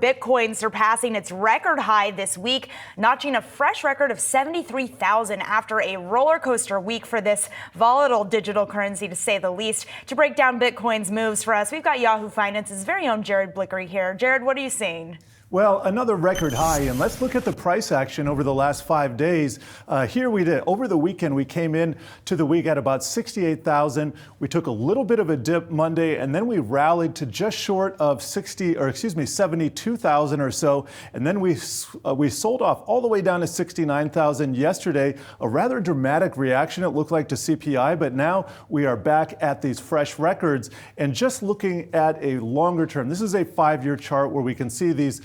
Bitcoin surpassing its record high this week, notching a fresh record of 73,000 after a roller coaster week for this volatile digital currency, to say the least. To break down Bitcoin's moves for us, we've got Yahoo Finance's very own Blikre here. Jared, what are you seeing? Well, another record high, and let's look at the price action over the last 5 days. Here we did. Over the weekend, we came in to the week at about 68,000. We took a little bit of a dip Monday, and then we rallied to just short of 72,000 or so. And then we sold off all the way down to 69,000 yesterday. A rather dramatic reaction, it looked like, to CPI, but now we are back at these fresh records. And just looking at a longer term, this is a 5-year chart where we can see these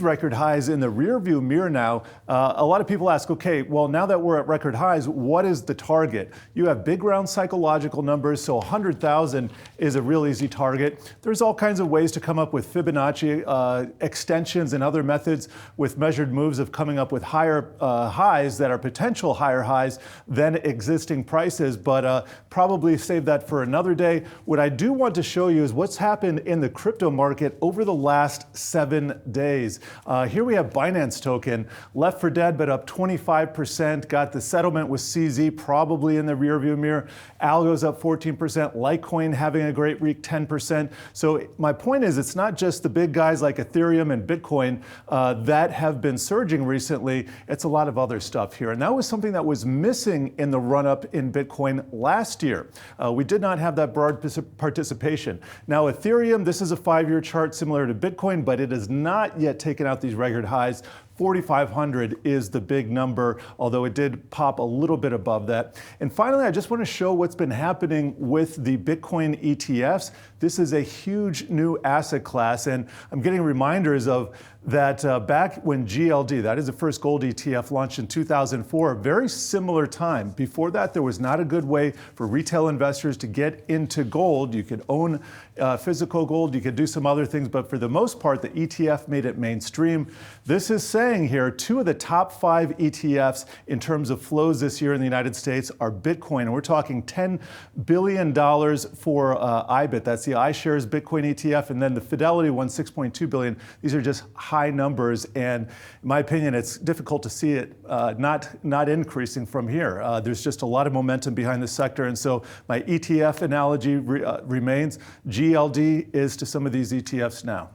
record highs in the rear view mirror now. A lot of people ask, okay, well, now that we're at record highs, what is the target? You have big round psychological numbers, so 100,000 is a real easy target. There's all kinds of ways to come up with Fibonacci extensions and other methods with measured moves of coming up with higher highs that are potential higher highs than existing prices, but probably save that for another day. What I do want to show you is what's happened in the crypto market over the last 7 days. Here we have Binance token, left for dead, but up 25%. Got the settlement with CZ probably in the rearview mirror. Algo's up 14%. Litecoin having a great week, 10%. So my point is, it's not just the big guys like Ethereum and Bitcoin that have been surging recently. It's a lot of other stuff here. And that was something that was missing in the run-up in Bitcoin last year. We did not have that broad participation. Now, Ethereum, this is a 5-year chart similar to Bitcoin, but it has not yet taken out these record highs. 4,500 is the big number, although it did pop a little bit above that. And finally, I just want to show what's been happening with the Bitcoin ETFs. This is a huge new asset class, and I'm getting reminders of that back when GLD, that is the first gold ETF, launched in 2004, a very similar time. Before that, there was not a good way for retail investors to get into gold. You could own physical gold, you could do some other things, but for the most part, the ETF made it mainstream. This is saying here, 2 of the top 5 ETFs in terms of flows this year in the United States are Bitcoin. And we're talking $10 billion for IBIT. That's the iShares Bitcoin ETF. And then the Fidelity one, $6.2 billion. These are just high numbers. And in my opinion, it's difficult to see it not increasing from here. There's just a lot of momentum behind the sector. And so my ETF analogy remains. GLD is to some of these ETFs now.